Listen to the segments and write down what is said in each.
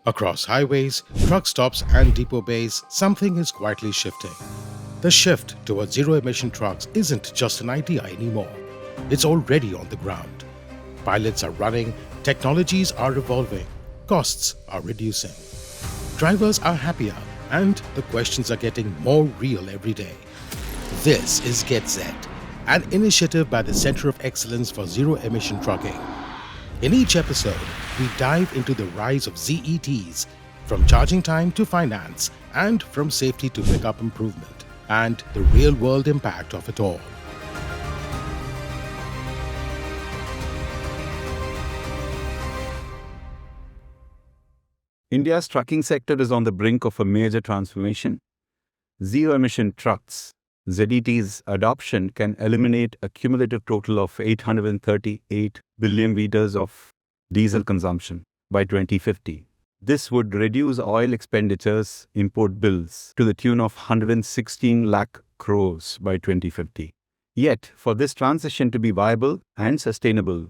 Across highways, truck stops, and depot bays, something is quietly shifting. The shift towards zero-emission trucks isn't just an idea anymore. It's already on the ground. Pilots are running, technologies are evolving, costs are reducing. Drivers are happier, and the questions are getting more real every day. This is Get ZET, an initiative by the Center of Excellence for Zero-Emission Trucking. In each episode, we dive into the rise of ZETs, from charging time to finance, and from safety to pickup improvement, and the real-world impact of it all. India's trucking sector is on the brink of a major transformation. Zero-emission trucks, ZET's adoption can eliminate a cumulative total of 838 billion liters of diesel consumption by 2050. This would reduce oil expenditures, import bills to the tune of 116 lakh crores by 2050. Yet, for this transition to be viable and sustainable,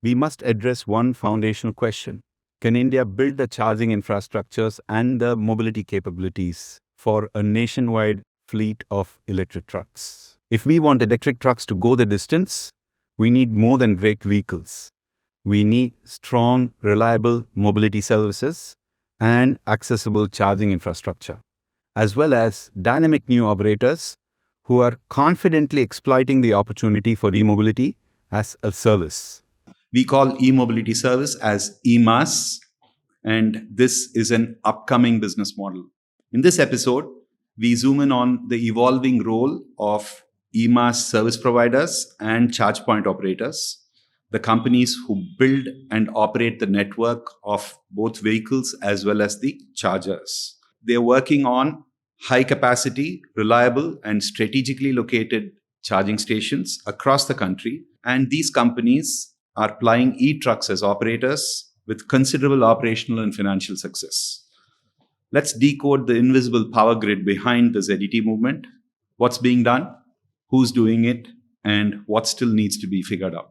we must address one foundational question. Can India build the charging infrastructures and the mobility capabilities for a nationwide fleet of electric trucks? If we want electric trucks to go the distance, we need more than great vehicles. We need strong, reliable mobility services and accessible charging infrastructure, as well as dynamic new operators who are confidently exploiting the opportunity for eMobility as a service. We call eMobility service as eMaaS, and this is an upcoming business model. In this episode, we zoom in on the evolving role of eMaaS service providers and charge point operators, the companies who build and operate the network of both vehicles as well as the chargers. They're working on high capacity, reliable, and strategically located charging stations across the country, and these companies are plying eTrucks as operators with considerable operational and financial success. Let's decode the invisible power grid behind the ZET movement. What's being done, who's doing it, and what still needs to be figured out.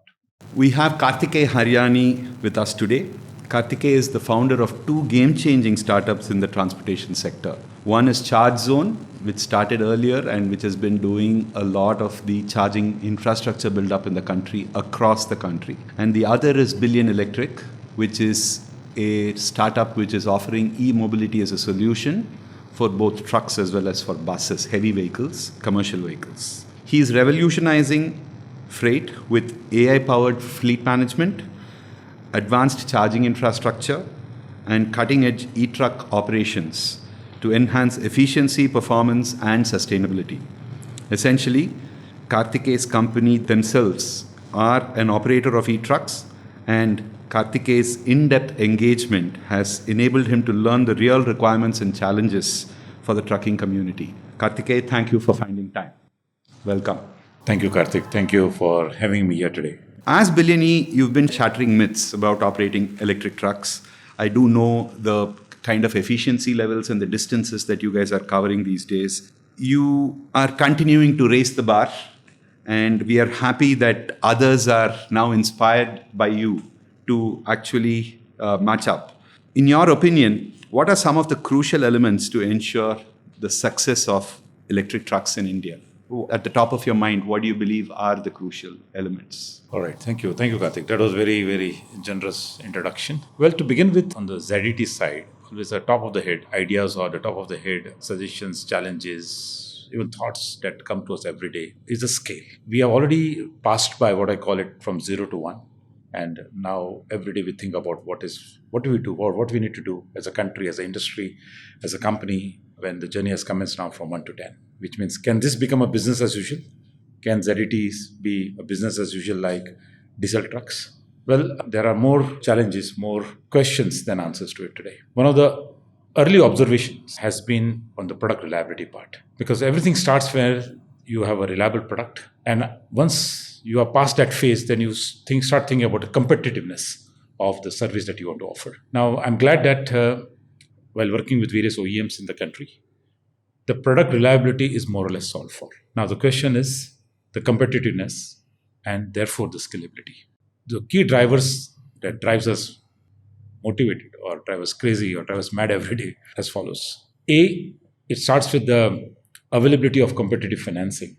We have Kartikey Hariyani with us today. Kartikey is the founder of two game-changing startups in the transportation sector. One is ChargeZone, which started earlier and which has been doing a lot of the charging infrastructure build-up in the country, across the country. And the other is BillionE, which is a startup which is offering e-mobility as a solution for both trucks as well as for buses, heavy vehicles, commercial vehicles. He is revolutionizing freight with AI-powered fleet management, advanced charging infrastructure, and cutting-edge eTruck operations to enhance efficiency, performance, and sustainability. Essentially, Kartikey's company themselves are an operator of eTrucks, and Kartikey's in-depth engagement has enabled him to learn the real requirements and challenges for the trucking community. Kartikey, thank you for finding time. Welcome. Thank you, Karthik. Thank you for having me here today. As BillionE, you've been shattering myths about operating electric trucks. I do know the kind of efficiency levels and the distances that you guys are covering these days. You are continuing to raise the bar, and we are happy that others are now inspired by you to actually match up. In your opinion, what are some of the crucial elements to ensure the success of electric trucks in India? At the top of your mind, what do you believe are the crucial elements? All right. Thank you. Thank you, Karthik. That was very, very generous introduction. Well, to begin with, on the ZET side, always the top of the head, ideas or the top of the head, suggestions, challenges, even thoughts that come to us every day is the scale. We have already passed by what I call it from 0 to 1. And now every day we think about what do we do or what we need to do as a country, as an industry, as a company when the journey has commenced now from 1 to 10. Which means, can this become a business as usual? Can ZETs be a business as usual like diesel trucks? Well, there are more challenges, more questions than answers to it today. One of the early observations has been on the product reliability part. Because everything starts where you have a reliable product. And once you are past that phase, then you start thinking about the competitiveness of the service that you want to offer. Now, I'm glad that while working with various OEMs in the country, the product reliability is more or less solved for. Now, the question is the competitiveness and therefore the scalability. The key drivers that drives us motivated or drive us crazy or drive us mad every day as follows. A, it starts with the availability of competitive financing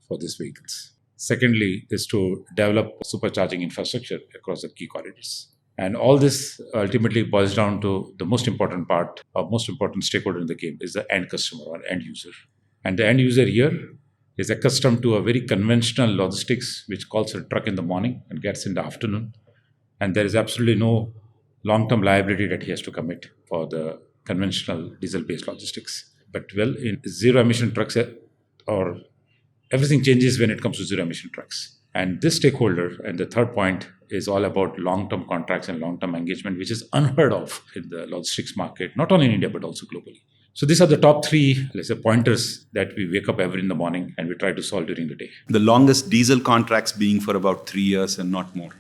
for these vehicles. Secondly, is to develop supercharging infrastructure across the key corridors. And all this ultimately boils down to the most important part, or most important stakeholder in the game is the end customer or end user. And the end user here is accustomed to a very conventional logistics, which calls a truck in the morning and gets in the afternoon. And there is absolutely no long-term liability that he has to commit for the conventional diesel-based logistics. But well, in zero-emission trucks, or everything changes when it comes to zero-emission trucks. And this stakeholder, and the third point, is all about long-term contracts and long-term engagement, which is unheard of in the logistics market, not only in India, but also globally. So these are the top three, let's say, pointers that we wake up every in the morning and we try to solve during the day. The longest diesel contracts being for about 3 years and not more.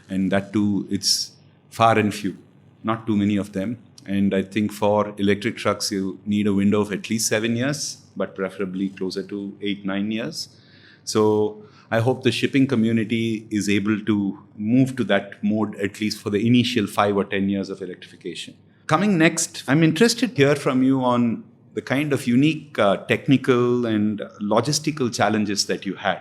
And that too, it's far and few, not too many of them. And I think for electric trucks, you need a window of at least 7 years, but preferably closer to 8-9 years. So I hope the shipping community is able to move to that mode, at least for the initial 5 or 10 years of electrification. Coming next, I'm interested to hear from you on the kind of unique technical and logistical challenges that you had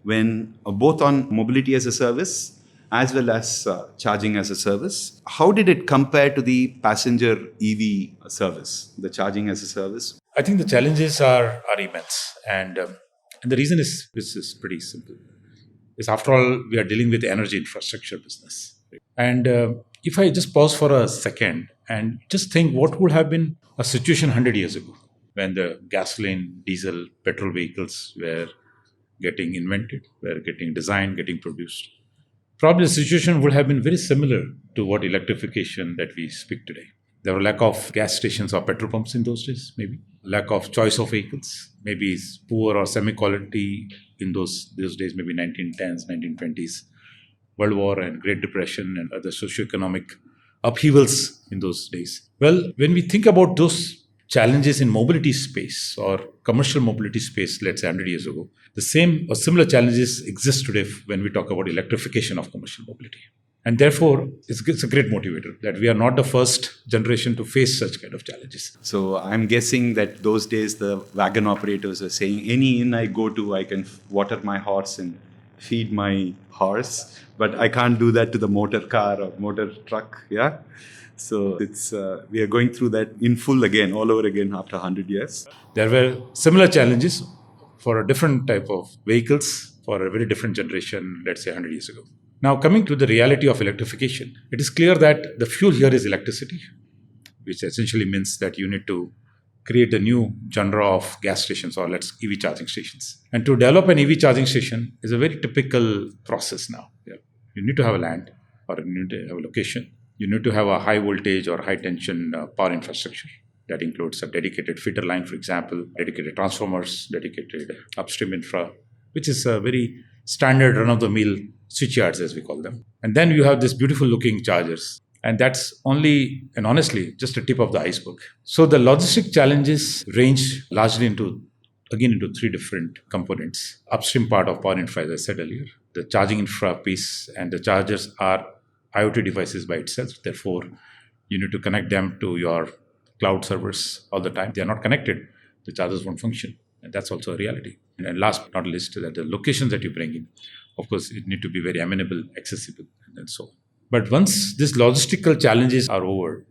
when both on mobility as a service as well as charging as a service. How did it compare to the passenger EV service, the charging as a service? I think the challenges are immense. And the reason is this is pretty simple. Is after all, we are dealing with energy infrastructure business. And if I just pause for a second and just think what would have been a situation 100 years ago when the gasoline, diesel, petrol vehicles were getting invented, were getting designed, getting produced. Probably the situation would have been very similar to what electrification that we speak today. There were lack of gas stations or petrol pumps in those days, maybe. Lack of choice of vehicles, maybe poor or semi-quality in those days, maybe 1910s, 1920s. World War and Great Depression and other socioeconomic upheavals in those days. Well, when we think about those challenges in mobility space or commercial mobility space, let's say 100 years ago, the same or similar challenges exist today when we talk about electrification of commercial mobility. And therefore, it's a great motivator that we are not the first generation to face such kind of challenges. So I'm guessing that those days the wagon operators are saying, any inn I go to, I can water my horse and feed my horse, but I can't do that to the motor car or motor truck. Yeah. So it's we are going through that in full again, all over again after 100 years. There were similar challenges for a different type of vehicles for a very different generation, let's say 100 years ago. Now, coming to the reality of electrification, it is clear that the fuel here is electricity, which essentially means that you need to create a new genre of gas stations or EV charging stations. And to develop an EV charging station is a very typical process now. Yeah. You need to have a land or you need to have a location. You need to have a high voltage or high tension power infrastructure. That includes a dedicated feeder line, for example, dedicated transformers, dedicated upstream infra, which is a very standard run-of-the-mill switchyards, as we call them. And then you have these beautiful looking chargers. And that's only, and honestly, just a tip of the iceberg. So the logistic challenges range largely into three different components. Upstream part of power infra, as I said earlier. The charging infra piece and the chargers are IoT devices by itself. Therefore, you need to connect them to your cloud servers all the time. They are not connected, the chargers won't function. And that's also a reality. And last but not least, that the locations that you bring in, of course, it need to be very amenable, accessible, and so on. But once these logistical challenges are over,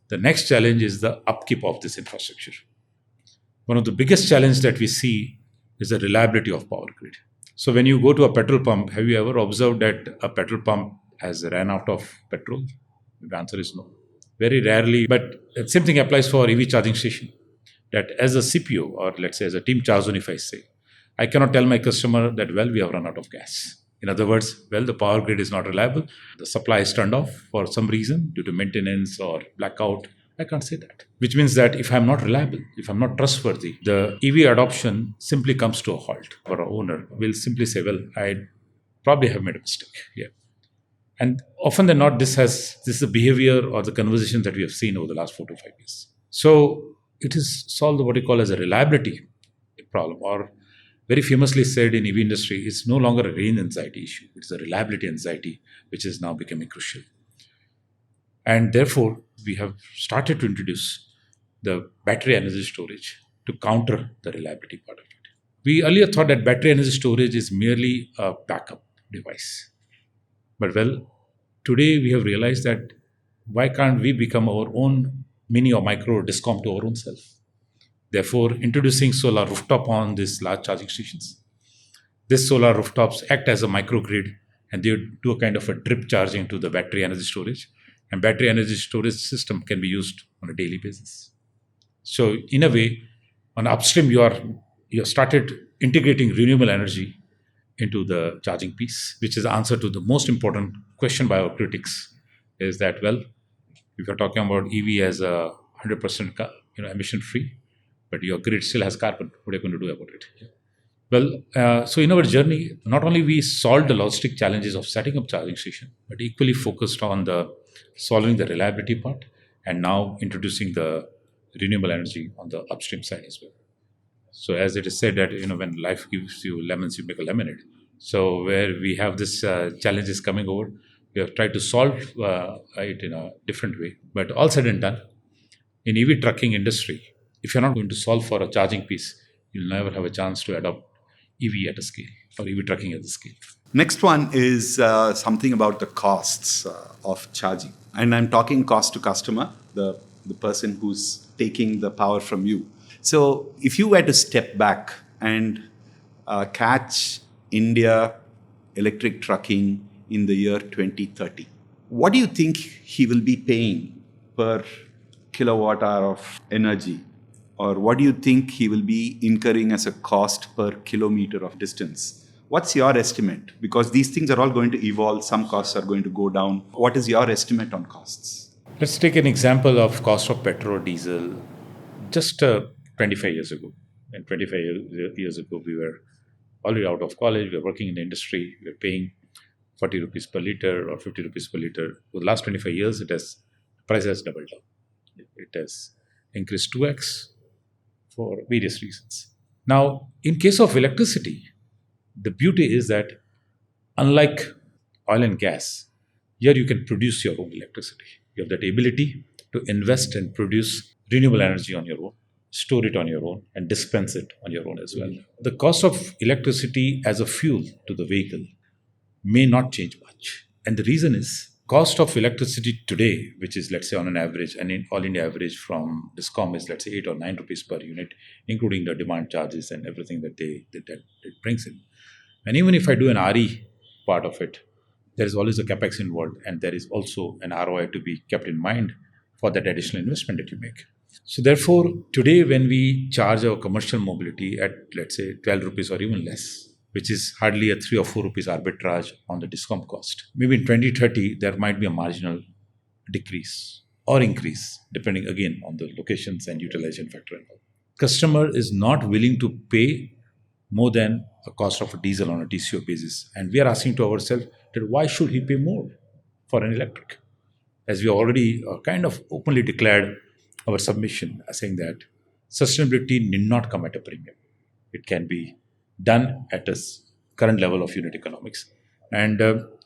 the next challenge is the upkeep of this infrastructure. One of the biggest challenges that we see is the reliability of power grid. So when you go to a petrol pump, have you ever observed that a petrol pump has ran out of petrol? The answer is no. Very rarely, but the same thing applies for EV charging station. That as a CPO, or let's say as a team ChargeZone, if I say, I cannot tell my customer that, well, we have run out of gas. In other words, well, the power grid is not reliable. The supply is turned off for some reason due to maintenance or blackout. I can't say that. Which means that if I'm not reliable, if I'm not trustworthy, the EV adoption simply comes to a halt. For our owner will simply say, well, I probably have made a mistake here. And often than not, this is the behavior or the conversation that we have seen over the last 4 to 5 years. So it is solved what we call as a reliability problem, or very famously said in EV industry, it's no longer a range anxiety issue. It's a reliability anxiety, which is now becoming crucial. And therefore, we have started to introduce the battery energy storage to counter the reliability part of it. We earlier thought that battery energy storage is merely a backup device. But well, today we have realized that why can't we become our own mini or micro discom to our own self? Therefore, introducing solar rooftop on these large charging stations. These solar rooftops act as a microgrid and they do a kind of a drip charging to the battery energy storage. And battery energy storage system can be used on a daily basis. So in a way, on upstream, you have started integrating renewable energy into the charging piece, which is the answer to the most important question by our critics. Is that well, if you're talking about EV as a 100% emission free, but your grid still has carbon, what are you going to do about it? Well, so in our journey, not only we solved the logistic challenges of setting up charging station, but equally focused on the solving the reliability part, and now introducing the renewable energy on the upstream side as well. So as it is said that when life gives you lemons, you make a lemonade. So where we have this challenges coming over, we have tried to solve it in a different way. But all said and done, in EV trucking industry, if you're not going to solve for a charging piece, you'll never have a chance to adopt EV at a scale or EV trucking at a scale. Next one is something about the costs of charging. And I'm talking cost to customer, the person who's taking the power from you. So if you were to step back and catch India electric trucking in the year 2030, what do you think he will be paying per kilowatt hour of energy? Or what do you think he will be incurring as a cost per kilometer of distance? What's your estimate? Because these things are all going to evolve. Some costs are going to go down. What is your estimate on costs? Let's take an example of cost of petrol, diesel. Just 25 years ago. And 25 years ago, we were already out of college. We were working in the industry. We were paying 40 rupees per liter or 50 rupees per liter. For the last 25 years, price has doubled down. It has increased 2x for various reasons. Now, in case of electricity, the beauty is that unlike oil and gas, here you can produce your own electricity. You have that ability to invest and produce renewable energy on your own, store it on your own, and dispense it on your own as well. The cost of electricity as a fuel to the vehicle may not change much. And the reason is cost of electricity today, which is, let's say, on an average, and in all India average from Discom is, let's say, 8 or 9 rupees per unit, including the demand charges and everything that it brings in. And even if I do an RE part of it, there is always a capex involved, and there is also an ROI to be kept in mind for that additional investment that you make. So therefore, today when we charge our commercial mobility at, let's say, 12 rupees or even less, which is hardly a 3 or 4 rupees arbitrage on the Discom cost, maybe in 2030, there might be a marginal decrease or increase, depending again on the locations and utilization factor. Customer is not willing to pay more than a cost of a diesel on a TCO basis. And we are asking to ourselves that why should he pay more for an electric? As we already kind of openly declared our submission, saying that sustainability need not come at a premium. It can be done at a current level of unit economics. And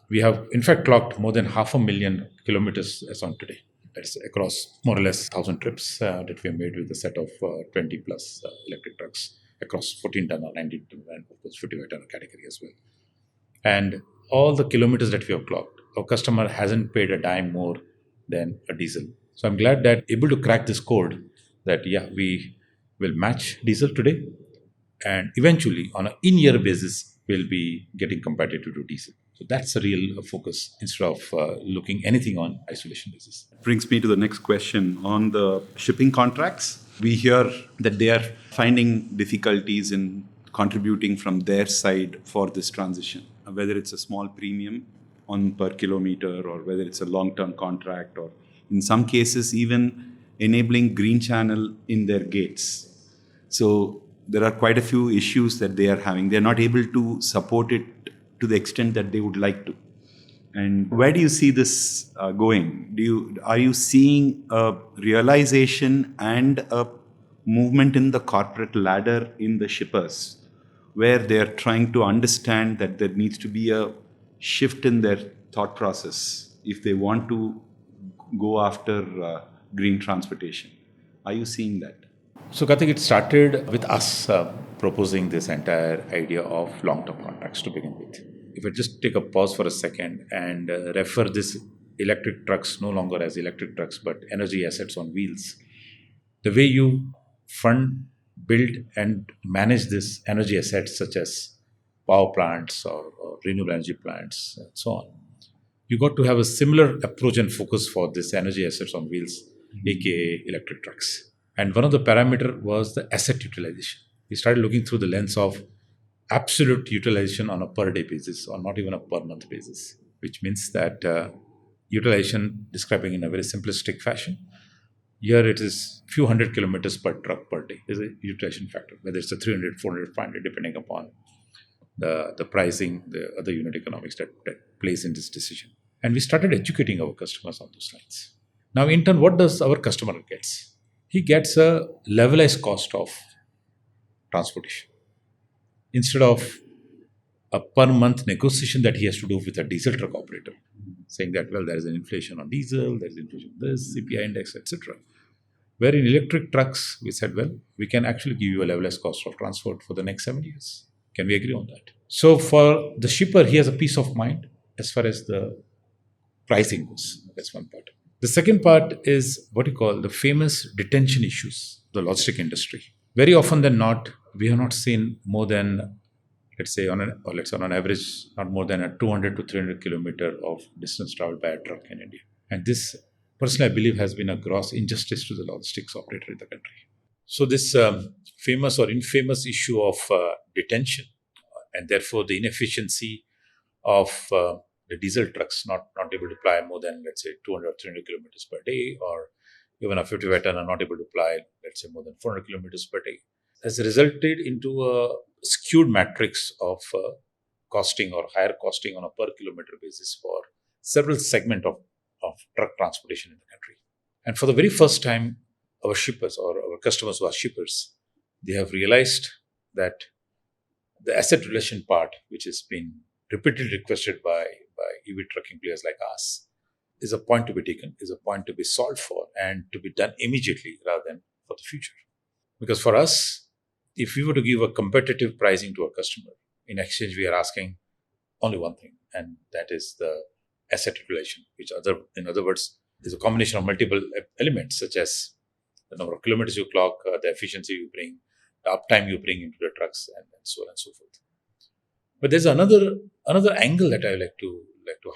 we have in fact clocked more than 500,000 kilometers as on today. That's across more or less 1,000 trips that we have made with a set of 20 plus electric trucks across 14 ton or 19 ton and of course 55 ton category as well. And all the kilometers that we have clocked, our customer hasn't paid a dime more than a diesel. So I'm glad that able to crack this code that we will match diesel today, and eventually on an in-year basis we'll be getting competitive to diesel. So that's a real focus instead of looking anything on isolation basis. Brings me to the next question on the shipping contracts. We hear that they are finding difficulties in contributing from their side for this transition, whether it's a small premium on per kilometer or whether it's a long-term contract, or in some cases even enabling green channel in their gates. So there are quite a few issues that they are having. They're not able to support it to the extent that they would like to. And where do you see this going? Are you seeing a realization and a movement in the corporate ladder in the shippers, where they are trying to understand that there needs to be a shift in their thought process if they want to go after green transportation. Are you seeing that? So, Kartik, it started with us proposing this entire idea of long-term contracts to begin with. If I just take a pause for a second and refer this electric trucks no longer as electric trucks but energy assets on wheels, the way you fund, build, and manage this energy assets such as power plants or renewable energy plants and so on, you got to have a similar approach and focus for this energy assets on wheels, aka electric trucks. And one of the parameter was the asset utilization. We started looking through the lens of absolute utilization on a per day basis or not even a per month basis, which means that utilization describing in a very simplistic fashion. Here it is few hundred kilometers per truck per day is a utilization factor, whether it's a 300, 400, 500, depending upon the pricing, the other unit economics that plays in this decision. And we started educating our customers on those lines. Now, in turn, what does our customer gets? He gets a levelized cost of transportation instead of a per month negotiation that he has to do with a diesel truck operator, saying that, well, there is an inflation on diesel, there is inflation on this, CPI index, etc. Where in electric trucks, we said, well, we can actually give you a levelized cost of transport for the next 7 years. Can we agree on that? So for the shipper, he has a peace of mind as far as the pricing goes. That's one part. The second part is what you call the famous detention issues, the logistic industry. Very often than not, we have not seen more than, let's say on an average, not more than a 200 to 300 kilometer of distance traveled by a truck in India. And this, personally, I believe has been a gross injustice to the logistics operator in the country. So this famous or infamous issue of detention and therefore the inefficiency of the diesel trucks not able to ply more than, let's say, 200 or 300 kilometers per day, or even a 50 ton are not able to ply, let's say, more than 400 kilometers per day, has resulted into a skewed matrix of costing or higher costing on a per kilometer basis for several segments of truck transportation in the country. And for the very first time, our shippers or our customers who are shippers, they have realized that the asset relation part, which has been repeatedly requested by EV trucking players like us, is a point to be taken, is a point to be solved for, and to be done immediately rather than for the future. Because for us, if we were to give a competitive pricing to a customer, in exchange we are asking only one thing, and that is the asset utilization, which in other words, is a combination of multiple elements such as the number of kilometers you clock, the efficiency you bring, the uptime you bring into the trucks, and so on and so forth. But there's another angle that I like to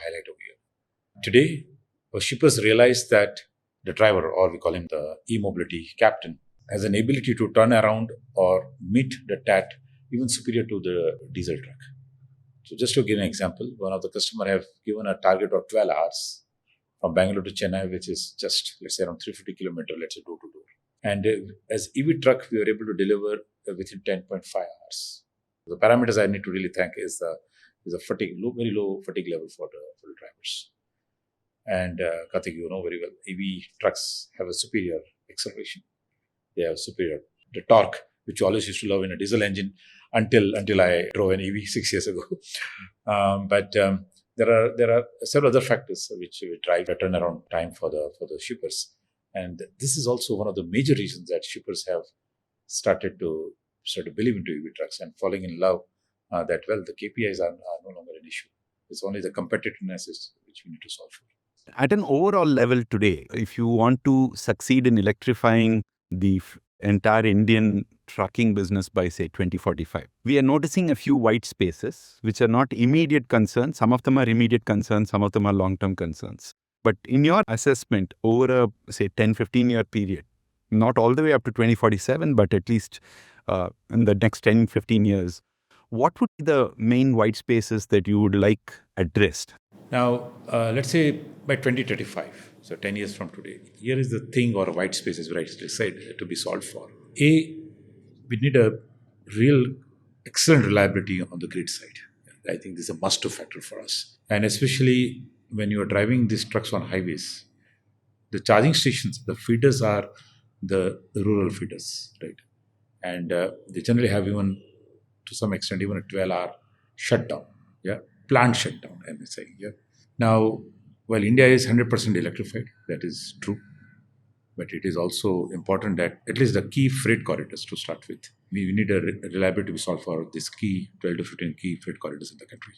highlight over here. Today, our shippers realize that the driver, or we call him the eMobility captain, has an ability to turn around or meet the TAT even superior to the diesel truck. So just to give an example, one of the customer have given a target of 12 hours from Bangalore to Chennai, which is just, let's say, around 350 kilometers, let's say, door to door. And as EV truck, we were able to deliver within 10.5 hours. The parameters I need to really thank is a fatigue, very low fatigue level for the drivers. And Kartik, you know very well, EV trucks have a superior acceleration. They have superior the torque, which you always used to love in a diesel engine until I drove an EV 6 years ago. But there are several other factors which drive a turnaround time for the shippers. And this is also one of the major reasons that shippers have started to believe into EV trucks and falling in love that, well, the KPIs are no longer an issue. It's only the competitiveness which we need to solve for. At an overall level today, if you want to succeed in electrifying the entire Indian trucking business by, say, 2045, we are noticing a few white spaces, which are not immediate concerns. Some of them are immediate concerns, some of them are long-term concerns. But in your assessment, over a, say, 10-15-year period, not all the way up to 2047, but at least in the next 10-15 years, what would be the main white spaces that you would like addressed? Now, let's say by 2035, so 10 years from today, here is the thing or white space, as I said, to be solved for. A, we need a real excellent reliability on the grid side. I think this is a must-do factor for us. And especially when you are driving these trucks on highways, the charging stations, the feeders are the rural feeders, right? And they generally have even, to some extent, even a 12-hour shutdown, planned shutdown, I may say. Now, While India is 100% electrified, that is true. But it is also important that at least the key freight corridors to start with, we need a reliability to be solved for this key 12 to 15 key freight corridors in the country.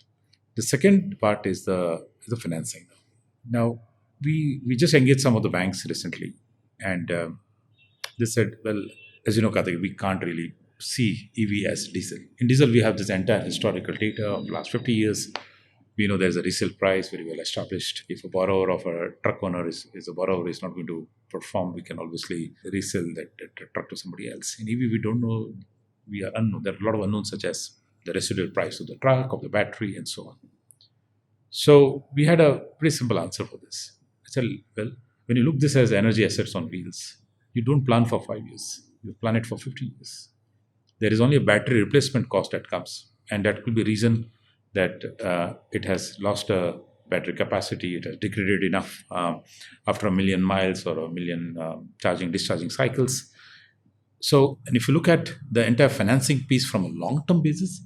The second part is the financing. Now, we just engaged some of the banks recently, and they said, well, as you know, Kartik, we can't really see EV as diesel. In diesel, we have this entire historical data of the last 50 years. We know there's a resale price very well established. If a borrower of a truck owner is a borrower is not going to perform, we can obviously resell that truck to somebody else. In EV, we don't know. We are unknown. There are a lot of unknowns, such as the residual price of the truck, of the battery, and so on. So we had a pretty simple answer for this. I said, well, when you look this as energy assets on wheels, you don't plan for 5 years. You plan it for 50 years. There is only a battery replacement cost that comes, and that could be reason that it has lost a battery capacity, it has degraded enough after 1,000,000 miles or 1,000,000 charging, discharging cycles. So, and if you look at the entire financing piece from a long-term basis,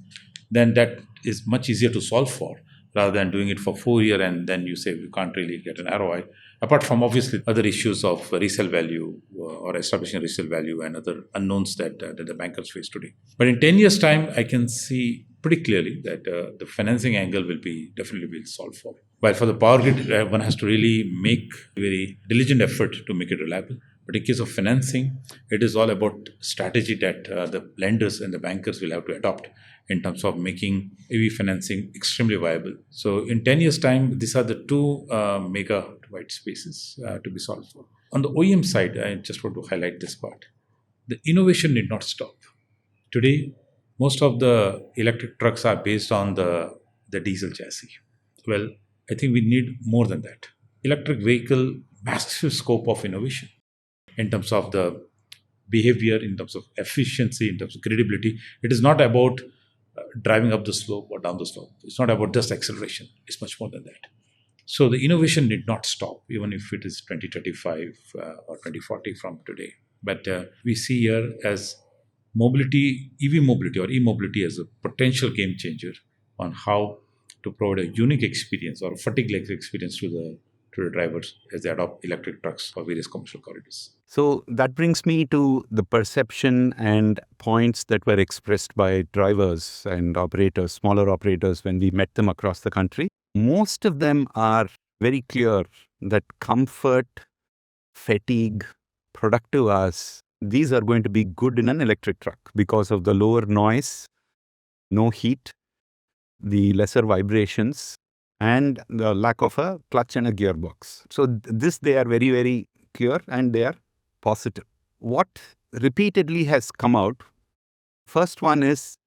then that is much easier to solve for rather than doing it for 4 years and then you say you can't really get an ROI. Apart from obviously other issues of resale value or establishing resale value and other unknowns that the bankers face today. But in 10 years' time, I can see pretty clearly that the financing angle will be definitely solved for. While for the power grid, one has to really make very diligent effort to make it reliable. But in case of financing, it is all about strategy that the lenders and the bankers will have to adopt in terms of making EV financing extremely viable. So in 10 years' time, these are the two mega white spaces to be solved for. On the OEM side, I just want to highlight this part. The innovation need not stop. Today, most of the electric trucks are based on the diesel chassis. Well, I think we need more than that. Electric vehicle, massive scope of innovation in terms of the behavior, in terms of efficiency, in terms of credibility. It is not about driving up the slope or down the slope. It's not about just acceleration. It's much more than that. So the innovation did not stop, even if it is 2035 or 2040 from today. But we see here as mobility, EV mobility or e-mobility as a potential game changer on how to provide a unique experience or a fatigue-like experience to the drivers as they adopt electric trucks for various commercial corridors. So that brings me to the perception and points that were expressed by drivers and operators, smaller operators, when we met them across the country. Most of them are very clear that comfort, fatigue, productive hours, these are going to be good in an electric truck because of the lower noise, no heat, the lesser vibrations, and the lack of a clutch and a gearbox. So this they are very, very clear and they are positive. What repeatedly has come out, first one is,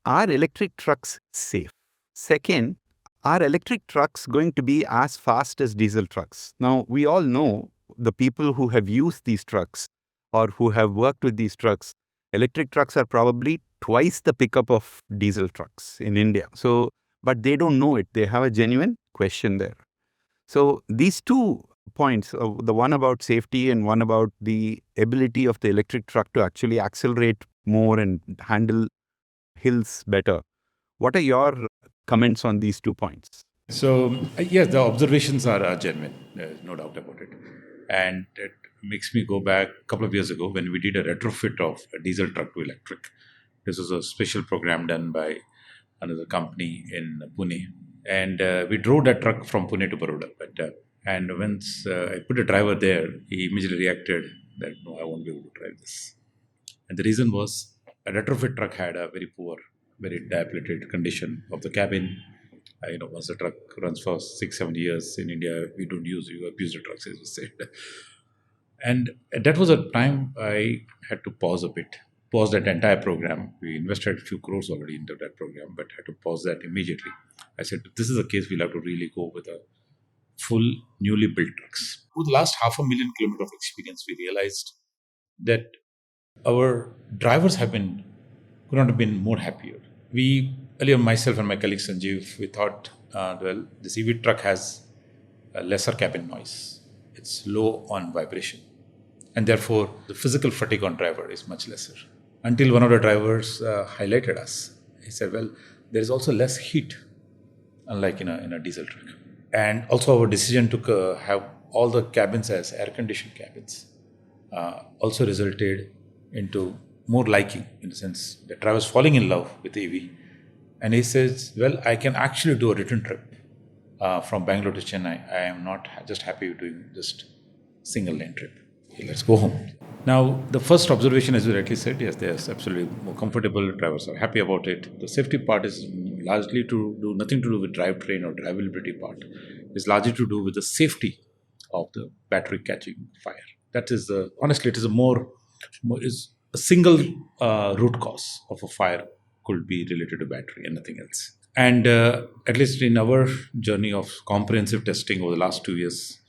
are electric trucks safe? Second, are electric trucks going to be as fast as diesel trucks? Now, we all know the people who have used these trucks or who have worked with these trucks, electric trucks are probably twice the pickup of diesel trucks in India. So, but they don't know it. They have a genuine question there. So these 2 points, the one about safety and one about the ability of the electric truck to actually accelerate more and handle hills better. What are your comments on these 2 points? So, yes, the observations are genuine, there's no doubt about it. And it makes me go back a couple of years ago when we did a retrofit of a diesel truck to electric. This was a special program done by another company in Pune. And we drove that truck from Pune to Baroda. And once I put a driver there, he immediately reacted that, no, I won't be able to drive this. And the reason was a retrofit truck had a very poor, very dilapidated condition of the cabin. Once the truck runs for 6-7 years in India, we don't use, you abuse the trucks, as you said. And that was a time I had to pause a bit, pause that entire program. We invested a few crores already into that program, but had to pause that immediately. I said, this is a case we'll have to really go with a full newly built trucks. With the last 500,000 kilometers of experience, we realized that our drivers could not have been more happier. Earlier, myself and my colleague Sanjeev, we thought, this EV truck has a lesser cabin noise. It's low on vibration. And therefore, the physical fatigue on driver is much lesser. Until one of the drivers highlighted us. He said, well, there is also less heat, unlike in a diesel truck. And also our decision to have all the cabins as air-conditioned cabins also resulted into more liking, in the sense that I was falling in love with EV. And he says, well, I can actually do a return trip from Bangalore to Chennai. I am not just happy doing just single lane trip. Okay, let's go home. Now, the first observation, as you rightly said, yes, they're absolutely more comfortable. Drivers are happy about it. The safety part is largely to do nothing to do with drivetrain or drivability part. It's largely to do with the safety of the battery catching fire. That is honestly, it is is a single root cause of a fire could be related to battery and nothing else. And at least in our journey of comprehensive testing over the last 2 years,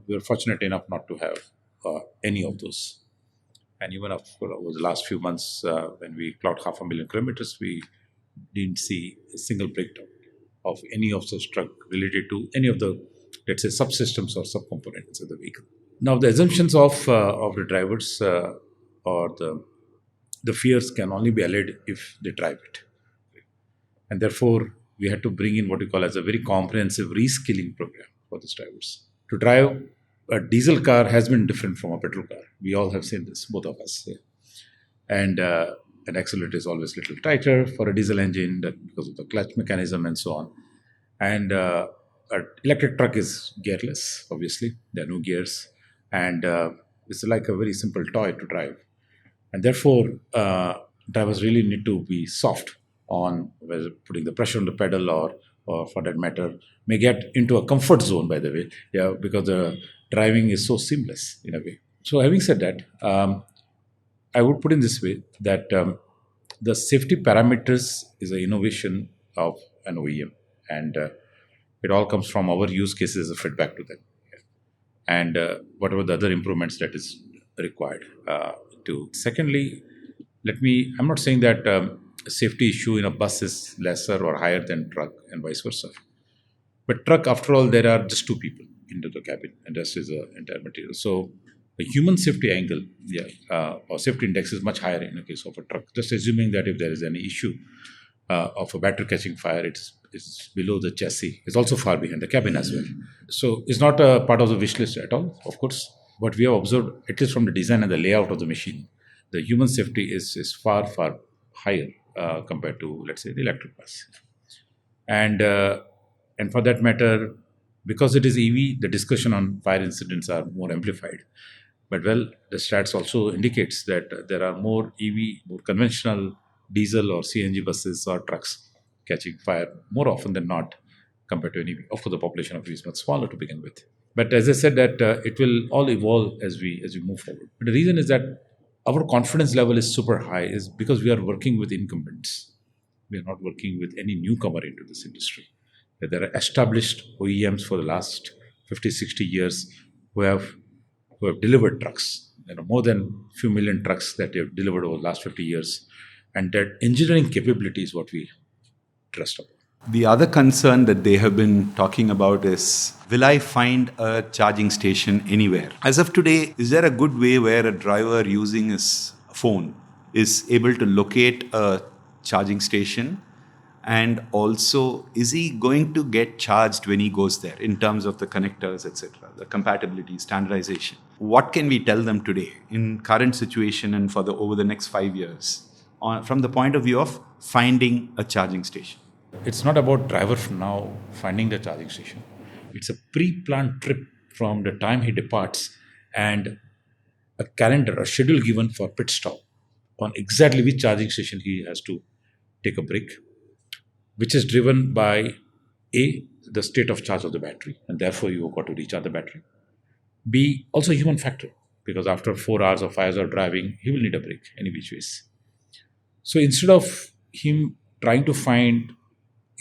we were fortunate enough not to have any of those. And even over the last few months, when we clocked 500,000 kilometers, we didn't see a single breakdown of any of such truck related to any of the, let's say, subsystems or subcomponents of the vehicle. Now, the assumptions of the drivers or the fears can only be allayed if they drive it. And therefore, we had to bring in what we call as a very comprehensive reskilling program for these drivers. To drive a diesel car has been different from a petrol car. We all have seen this, both of us. Yeah. And an accelerator is always a little tighter for a diesel engine because of the clutch mechanism and so on. And an electric truck is gearless, obviously. There are no gears. And it's like a very simple toy to drive. And therefore, drivers really need to be soft on whether putting the pressure on the pedal or for that matter, may get into a comfort zone, by the way, yeah, because the driving is so seamless in a way. So having said that, I would put in this way that the safety parameters is an innovation of an OEM, and it all comes from our use cases as a feedback to them, and whatever the other improvements that is required to. Secondly, I'm not saying that safety issue in a bus is lesser or higher than truck and vice versa. But truck, after all, there are just two people into the cabin, and rest is the entire material. So the human safety angle, or safety index is much higher in the case of a truck. Just assuming that if there is any issue of a battery catching fire, it's below the chassis. It's also far behind the cabin as well. So it's not a part of the wish list at all, of course. What we have observed, at least from the design and the layout of the machine, the human safety is far, far higher compared to, let's say, the electric bus. And for that matter, because it is EV, the discussion on fire incidents are more amplified. But well, the stats also indicates that there are more EV, more conventional diesel or CNG buses or trucks catching fire more often than not compared to an EV. Of course, the population of EV is much smaller to begin with. But as I said, that it will all evolve as we move forward. But the reason is that our confidence level is super high is because we are working with incumbents. We are not working with any newcomer into this industry. There are established OEMs for the last 50, 60 years who have delivered trucks. More than a few million trucks that they have delivered over the last 50 years. And that engineering capability is what we trust about. The other concern that they have been talking about is, will I find a charging station anywhere? As of today, is there a good way where a driver using his phone is able to locate a charging station? And also, is he going to get charged when he goes there in terms of the connectors, etc., the compatibility, standardization? What can we tell them today in current situation and over the next 5 years from the point of view of finding a charging station? It's not about driver now finding the charging station. It's a pre-planned trip from the time he departs and a calendar, a schedule given for pit stop on exactly which charging station he has to take a break, which is driven by A, the state of charge of the battery, and therefore you've got to recharge the battery. B, also human factor, because after 4 hours or 5 hours of driving, he will need a break any which ways. So instead of him trying to find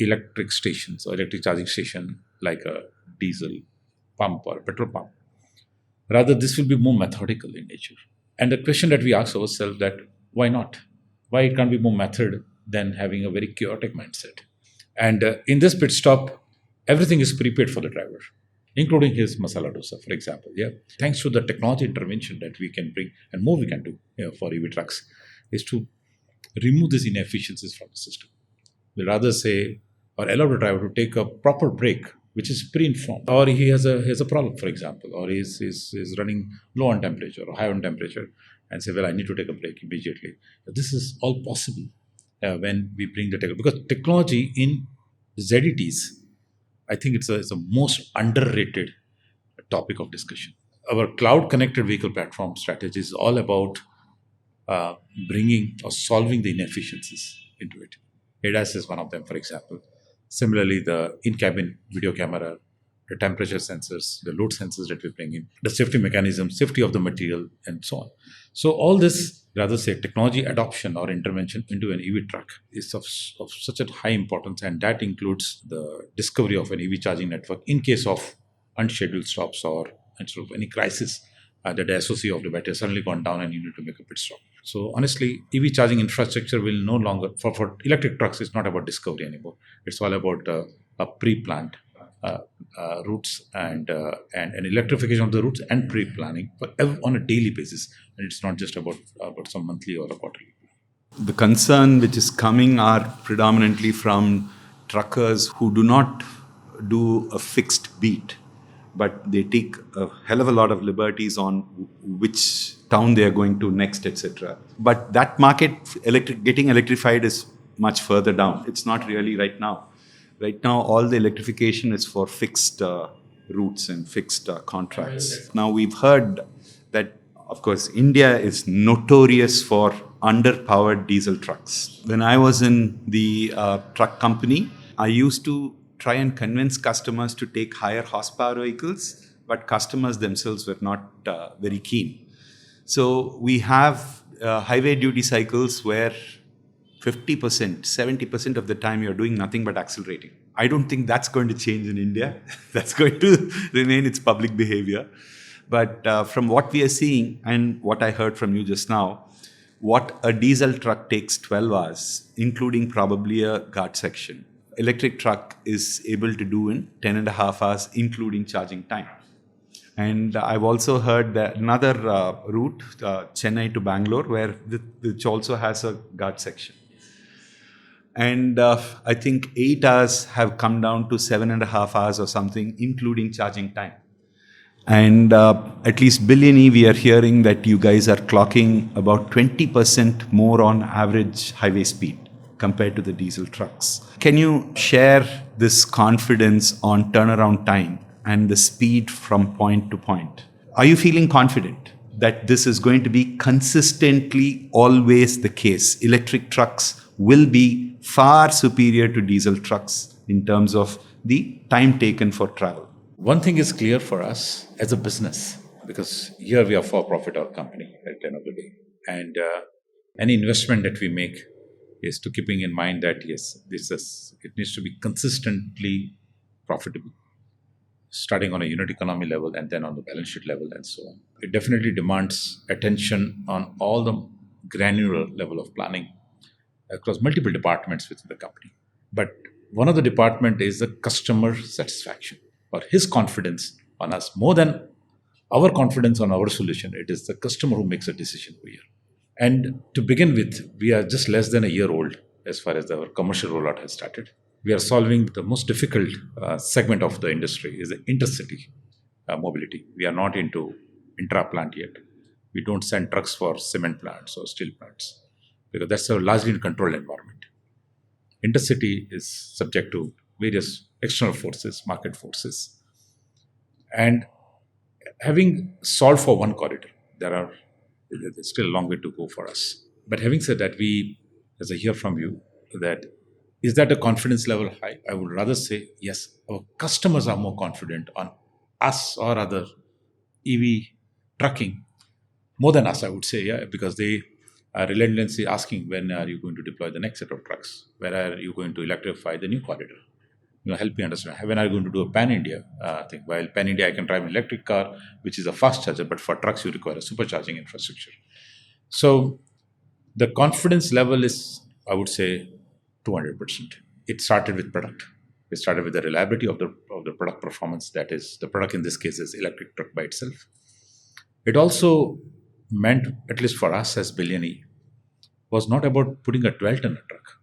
electric stations or electric charging station like a diesel pump or a petrol pump, rather this will be more methodical in nature. And the question that we ask ourselves that why not? Why it can't be more method than having a very chaotic mindset? And in this pit stop, everything is prepaid for the driver, including his masala dosa, for example. Yeah, thanks to the technology intervention that we can bring and more we can do for EV trucks, is to remove these inefficiencies from the system. We'll rather say or allow the driver to take a proper break which is pre-informed, or he has a problem, for example, or is running low on temperature or high on temperature, and say, well, I need to take a break immediately. This is all possible when we bring the technology, because technology in ZETs, I think it's a most underrated topic of discussion. Our cloud connected vehicle platform strategy is all about uh, bringing or solving the inefficiencies into it. ADAS is one of them, for example. Similarly, the in-cabin video camera, the temperature sensors, the load sensors that we bring in, the safety mechanism, safety of the material, and so on. So all this, rather say, technology adoption or intervention into an EV truck is of such a high importance, and that includes the discovery of an EV charging network in case of unscheduled stops or instead of any crisis that the SOC of the battery has suddenly gone down and you need to make a pit stop. So honestly, EV charging infrastructure will no longer, for electric trucks, it's not about discovery anymore. It's all about a pre-planned routes and electrification of the routes and pre-planning on a daily basis. And it's not just about some monthly or a quarterly. The concern which is coming are predominantly from truckers who do not do a fixed beat, but they take a hell of a lot of liberties on which town they are going to next, etc. But that market, getting electrified, is much further down. It's not really right now. Right now, all the electrification is for fixed routes and fixed contracts. Now, we've heard that, of course, India is notorious for underpowered diesel trucks. When I was in the truck company, I used to try and convince customers to take higher horsepower vehicles, but customers themselves were not very keen. So we have highway duty cycles where 50%, 70% of the time you're doing nothing but accelerating. I don't think that's going to change in India. That's going to remain its public behavior. But from what we are seeing and what I heard from you just now, what a diesel truck takes 12 hours, including probably a guard section, electric truck is able to do in 10 and a half hours, including charging time. And I've also heard that another route, Chennai to Bangalore, which also has a guard section. And I think 8 hours have come down to 7.5 hours or something, including charging time. And at least BillionE, we are hearing that you guys are clocking about 20% more on average highway speed compared to the diesel trucks. Can you share this confidence on turnaround time and the speed from point to point? Are you feeling confident that this is going to be consistently always the case? Electric trucks will be far superior to diesel trucks in terms of the time taken for travel. One thing is clear for us as a business, because here we are for-profit our company at the end of the day. And any investment that we make is to keeping in mind that, yes, it needs to be consistently profitable, starting on a unit economy level and then on the balance sheet level and so on. It definitely demands attention on all the granular level of planning across multiple departments within the company. But one of the department is the customer satisfaction, or his confidence on us, more than our confidence on our solution. It is the customer who makes a decision over here. And to begin with, we are just less than a year old as far as our commercial rollout has started. We are solving the most difficult segment of the industry, is the intercity mobility. We are not into intra-plant yet. We don't send trucks for cement plants or steel plants, because that's a largely controlled environment. Intercity is subject to various external forces, market forces. And having solved for one corridor, there's still a long way to go for us. But having said that, as I hear from you, is that a confidence level high? I would rather say yes. Our customers are more confident on us or other EV trucking more than us, I would say, yeah, because they are relentlessly asking, when are you going to deploy the next set of trucks? Where are you going to electrify the new corridor? Help me understand. When are you going to do a pan-India thing? While pan-India, I can drive an electric car, which is a fast charger, but for trucks, you require a supercharging infrastructure. So the confidence level is, I would say, 200%. It started with product. It started with the reliability of the product performance. That is, the product in this case is electric truck by itself. It also meant, at least for us as BillionE, was not about putting a 12-ton truck.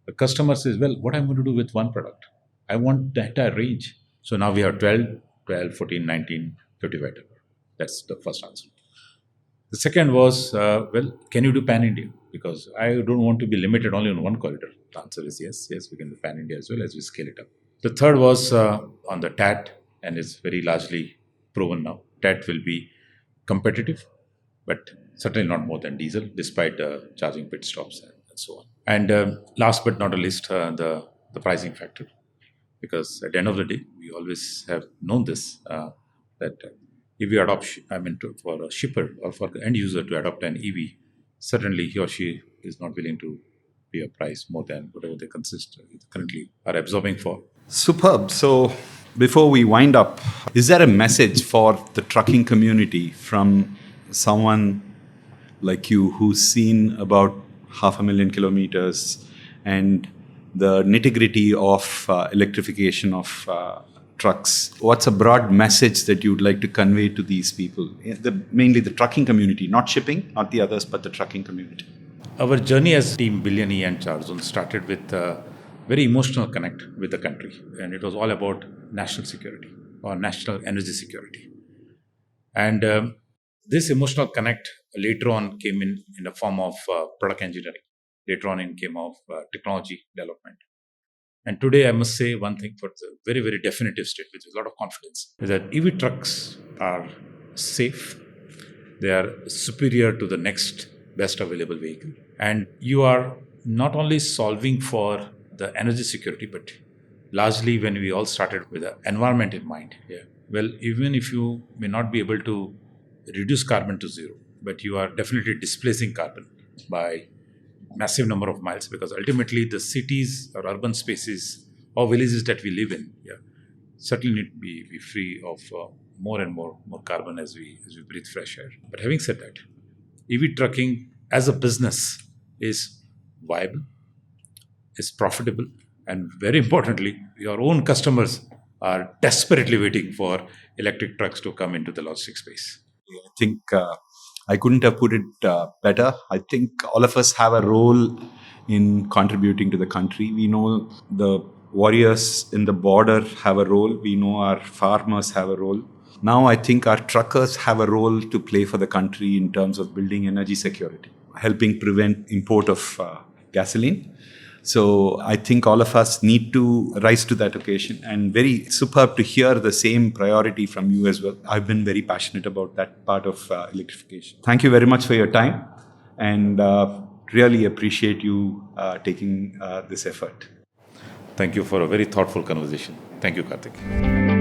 The customer says, well, what am I going to do with one product? I want the entire range. So now we have 12, 14, 19, 55. That's the first answer. The second was, can you do pan-India? Because I don't want to be limited only on one corridor. The answer is yes. Yes, we can do pan-India as well as we scale it up. The third was on the TAT, and it's very largely proven now. TAT will be competitive, but certainly not more than diesel, despite charging pit stops and so on. And last but not least, the pricing factor. Because at the end of the day, we always have known this, that if you adopt, for a shipper or for the end user to adopt an EV, certainly he or she is not willing to pay a price more than whatever they currently are absorbing for. Superb. So, before we wind up, is there a message for the trucking community from someone like you who's seen about 500,000 kilometers and the nitty-gritty of electrification of trucks? What's a broad message that you'd like to convey to these people? Mainly the trucking community, not shipping, not the others, but the trucking community. Our journey as Team BillionE and ChargeZone started with a very emotional connect with the country. And it was all about national security or national energy security. And this emotional connect later on came in the form of product engineering. Later on, it came of technology development. And today, I must say one thing for the very, very definitive statement with a lot of confidence is that EV trucks are safe. They are superior to the next best available vehicle. And you are not only solving for the energy security, but largely when we all started with the environment in mind. Yeah. Well, even if you may not be able to reduce carbon to zero, but you are definitely displacing carbon by massive number of miles, because ultimately the cities or urban spaces or villages that we live in, certainly need to be free of more and more carbon as we breathe fresh air. But having said that, EV trucking as a business is viable, is profitable, and very importantly, your own customers are desperately waiting for electric trucks to come into the logistics space. I think I couldn't have put it better. I think all of us have a role in contributing to the country. We know the warriors in the border have a role. We know our farmers have a role. Now I think our truckers have a role to play for the country in terms of building energy security, helping prevent import of gasoline. So I think all of us need to rise to that occasion, and very superb to hear the same priority from you as well. I've been very passionate about that part of electrification. Thank you very much for your time, and really appreciate you taking this effort. Thank you for a very thoughtful conversation. Thank you, Kartik.